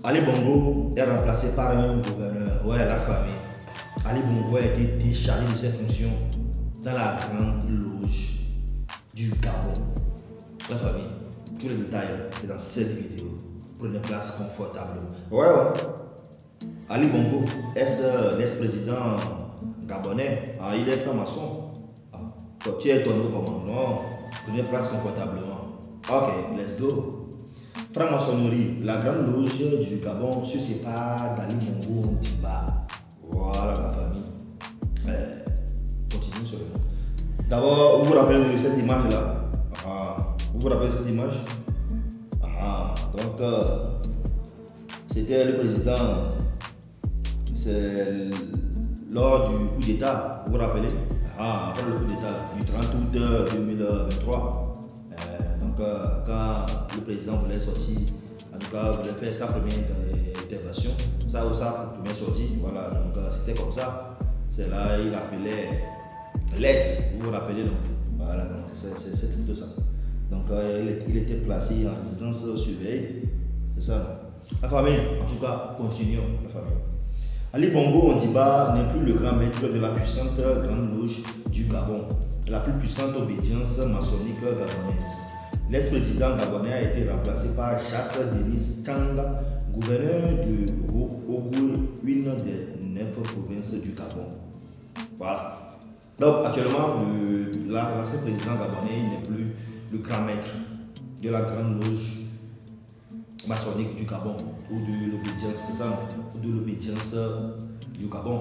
Ali Bongo est remplacé par un gouverneur, ouais, la famille. Ali Bongo a été déchargé de ses fonctions dans la grande loge du Gabon. La famille, tous les détails, c'est dans cette vidéo. Prenez place confortablement. Ouais. Ali Bongo est l'ex-président gabonais. Ah, il est franc-maçon. Ah, tu es étonné comment? Non, prenez place confortablement. Ok, let's go. Franc-maçonnerie, la grande loge du Gabon se sépare d'Ali Bongo Ondimba. Voilà la famille. Continuons seulement. D'abord, vous vous rappelez de cette image-là? Vous vous rappelez de cette image? Donc, c'était le président. C'est lors du coup d'État, vous vous rappelez? Après le coup d'État du 30 août 2023. Quand le président voulait sortir, en tout cas, voulait faire sa première intervention, sa première sortie, voilà, donc c'était comme ça. C'est là, il appelait l'aide, vous vous rappelez, non? Voilà, donc c'est tout ça. Donc, il était placé en résidence surveillée, c'est ça, non? La famille, en tout cas, continuons, la famille. Ali Bongo Ondimba n'est plus le grand maître de la puissante grande loge du Gabon, la plus puissante obédience maçonnique gabonaise. L'ex-président gabonais a été remplacé par Jacques Denis Tchanga, gouverneur de Ogou, une des 9 provinces du Gabon. Voilà. Donc actuellement, l'ancien président gabonais n'est plus le grand maître de la grande loge maçonnique du Gabon ou de l'obédience, c'est ça, ou de l'obédience du Gabon.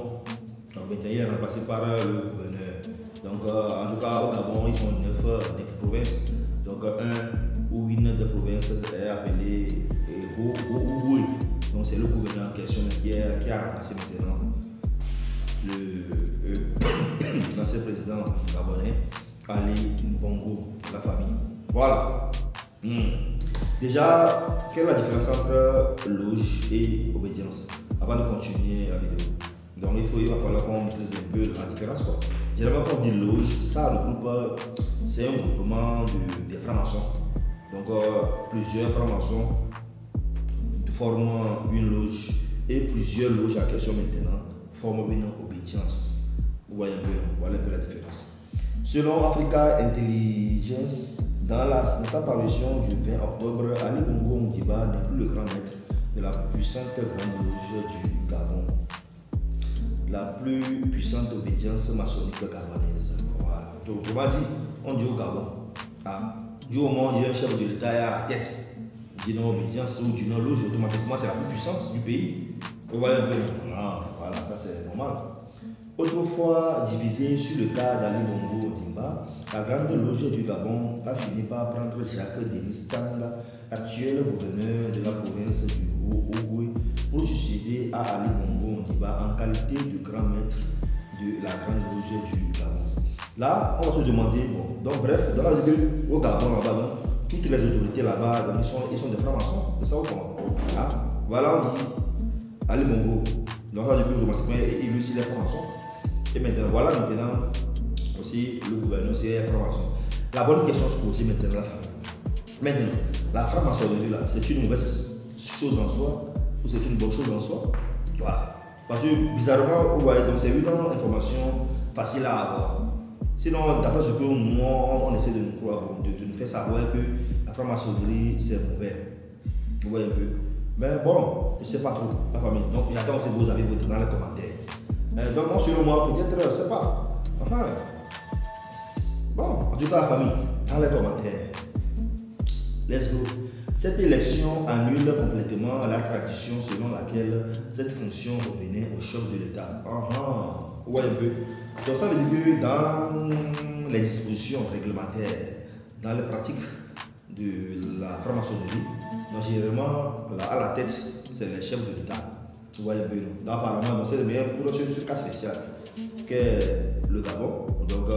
Donc maintenant, il est remplacé par le gouverneur. Donc en tout cas, au Gabon, ils sont 9 provinces. Donc un ou une des provinces est appelée Ogou. Donc c'est le gouverneur en question qui a remplacé maintenant l'ancien président gabonais, Ali Bongo, la famille. Voilà. Déjà, quelle est la différence entre loge et obédience? Avant de continuer la vidéo. Donc il va falloir qu'on maîtrise un peu la différence, quoi. Généralement, quand on dit loge, ça regroupe, c'est un groupement des francs-maçons. Donc plusieurs francs-maçons forment une loge et plusieurs loges en question maintenant forment une obédience. Vous voyez un peu, voilà un peu la différence. Selon Africa Intelligence, dans sa parution du 20 octobre, Ali Bongo Ondimba n'est plus le grand maître de la puissante grande loge du Gabon, la plus puissante obédience maçonnique gabonaise. Voilà. Donc, autrement dit, on dit au Gabon, du moment où il y a un chef de l'État à la tête d'une obédience ou d'une loge, automatiquement c'est la plus puissante du pays. Vous voyez un peu? Voilà, ça c'est normal. Autrefois divisée sur le cas d'Ali Bongo Ondimba, la grande loge du Gabon a fini par prendre Jacques Denis Tchanga, actuel gouverneur de la province du Haut-Ogooué, pour succéder à Ali Bongo Ondimba en qualité de grand maître de la grande loge du Gabon. Là, on va se demander, bon, donc bref, dans la vidéo au Gabon là-bas, toutes les autorités là-bas, ils sont des francs-maçons, c'est ça ou comment? Voilà, on dit Ali Bongo, dans la vidéo automatiquement, il lui aussi les francs-maçons. Et maintenant, voilà aussi le gouverneur, c'est franc-maçon. La bonne question se pose maintenant. Maintenant, la franc-maçonnerie là, c'est une mauvaise chose en soi ou c'est une bonne chose en soi? Voilà. Parce que bizarrement, vous voyez, donc c'est une information facile à avoir. Sinon, d'après ce que moi, on essaie de nous croire, de nous faire savoir que la franc-maçonnerie c'est mauvais. Vous voyez un peu. Mais bon, je ne sais pas trop, la famille. Donc, j'attends si vous avez voté dans les commentaires. Donc, moi, selon moi, peut-être, je ne sais pas. Enfin, bon, en tout cas, la famille, dans les commentaires. Let's go. Cette élection annule complètement la tradition selon laquelle cette fonction revenait au chef de l'État. Ouais, un peu. Donc, ça veut dire que dans les dispositions réglementaires, dans les pratiques de la franc-maçonnerie, généralement, à la tête, c'est les chefs de l'État. Vous voyez un peu. Donc, apparemment, c'est le meilleur pour ce cas spécial qu'est le Gabon. Donc,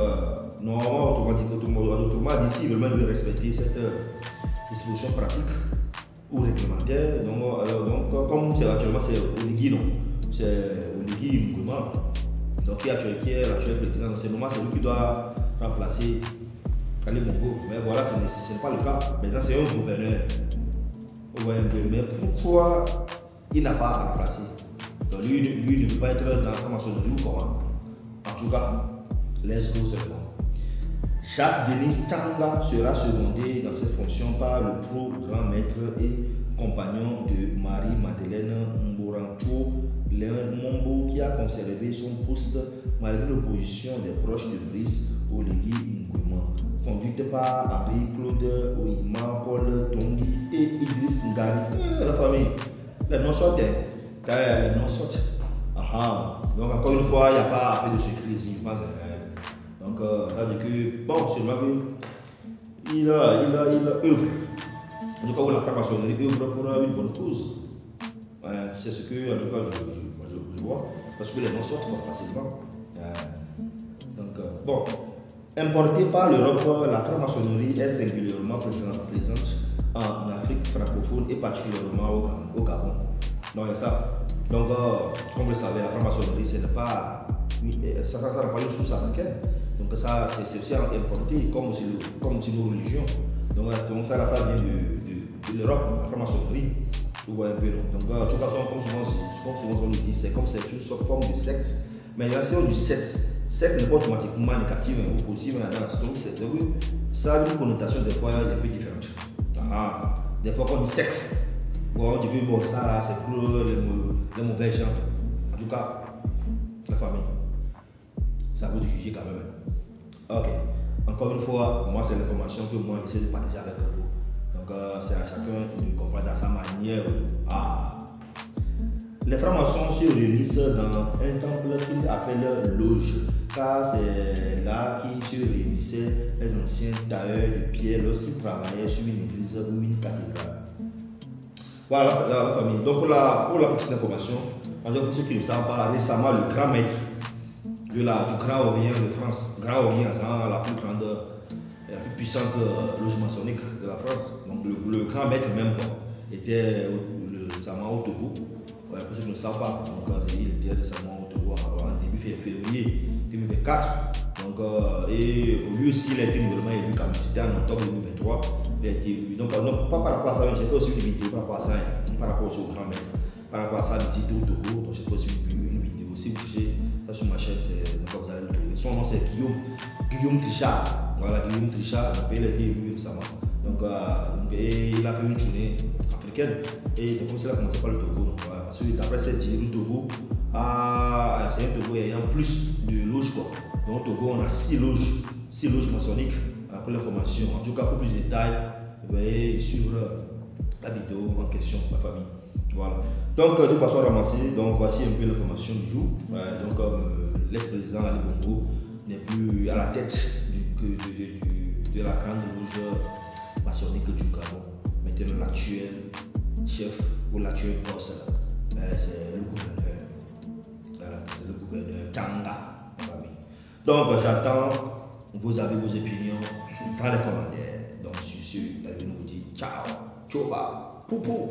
normalement, autrement dit, s'ils veulent respecter cette disposition pratique ou réglementaire, donc comme c'est actuellement, c'est Oligui, non? C'est Oligui Nguema, donc qui est l'actuel président. C'est normal, c'est lui qui doit remplacer Ali Bongo. Mais voilà, ce n'est pas le cas. Maintenant, c'est un gouverneur. Vous voyez un peu. Mais pourquoi il n'a pas à remplacer. Donc lui ne peut pas être dans la franc-maçonnerie ou comment. En tout cas, let's go seulement. Chaque Denis Tanga sera secondé dans ses fonctions par le pro-grand maître et compagnon de Marie-Madeleine Mborancho Mombo qui a conservé son poste malgré l'opposition des proches de Brice Oligui Nguema, conduite par Henri-Claude Ouima, Paul Tongi et Idriss Ngari. La famille, les noms sortent. Les noms sortent. Donc encore une fois, il n'y a pas à faire de secret ici, je pense. Donc, ça veut dire que, bon, c'est vrai qu'il œuvre. En tout cas, la franc-maçonnerie œuvre pour une bonne cause. C'est ce que, en tout cas, je vois. Parce que les noms sortent facilement. Donc, bon, importée par l'Europe, la franc-maçonnerie est singulièrement présente en Afrique francophone et particulièrement au Gabon. Donc, il y a ça. Donc, comme vous le savez, la franc-maçonnerie, ce n'est pas. Ça n'a pas une source africaine. Donc ça, c'est aussi importé comme aussi nos religions. Donc ça vient de l'Europe, la franc-maçonnerie. Vous voyez un peu. Donc en tout cas, comme souvent on le dit, c'est comme c'est une forme de secte. Mais la notion du secte n'est pas automatiquement négative ou positive. Donc ça a une connotation des fois un peu différente. Des fois quand on dit secte, on dit que bon, ça c'est pour les mauvais gens. En tout cas, la famille. Ça vaut de juger quand même. Ok. Encore une fois, moi c'est l'information que moi j'essaie de partager avec vous. Donc c'est à chacun de comprendre à sa manière. Les francs-maçons se réunissent dans un temple qu'ils appellent loge, car c'est là qu'ils se réunissaient les anciens tailleurs de pierre lorsqu'ils travaillaient sur une église ou une cathédrale. Voilà la famille. Donc pour la petite information, pour ceux qui ne savent pas, récemment le grand maître du Grand Orient de France, Grand Orient, la plus grande, la plus puissante loge maçonnique de la France. Donc le grand maître même était récemment au Togo. Pour ceux qui ne savent pas, donc, il était récemment au Togo en début février 2024. Donc, et lui aussi, il a été nouvellement élu comme c'était en octobre 2023. Il a été élu. Donc, non, pas par rapport à ça, j'ai fait aussi une vidéo par rapport à ça, par rapport au grand maître. Par rapport à ça, visite au Togo, donc j'ai fait aussi une vidéo. Si vous cherchez ça sur ma chaîne, donc vous allez le trouver. Son nom c'est Guillaume Trichard. Voilà, Guillaume Trichard, il a été élu récemment. Donc, il a fait une tournée africaine et c'est comme ça qu'il a commencé par le Togo. Donc, voilà, parce que d'après cette idée, le Togo, c'est un Togo ayant plus de loges. Donc, au Togo, on a 6 loges maçonniques pour l'information. En tout cas, pour plus de détails, veuillez suivre la vidéo en question, ma famille. Voilà. Donc, de façon ramassée, donc voici un peu l'information du jour. L'ex-président Ali Bongo n'est plus à la tête de la grande loge maçonnique du Gabon. Maintenant, l'actuel chef ou l'actuel boss, c'est le gouverneur. Voilà, c'est le gouverneur Tanga. Donc, j'attends vos avis, vos opinions dans les commentaires. Donc, sur ce, je vous dis ciao, tchoba, poupou.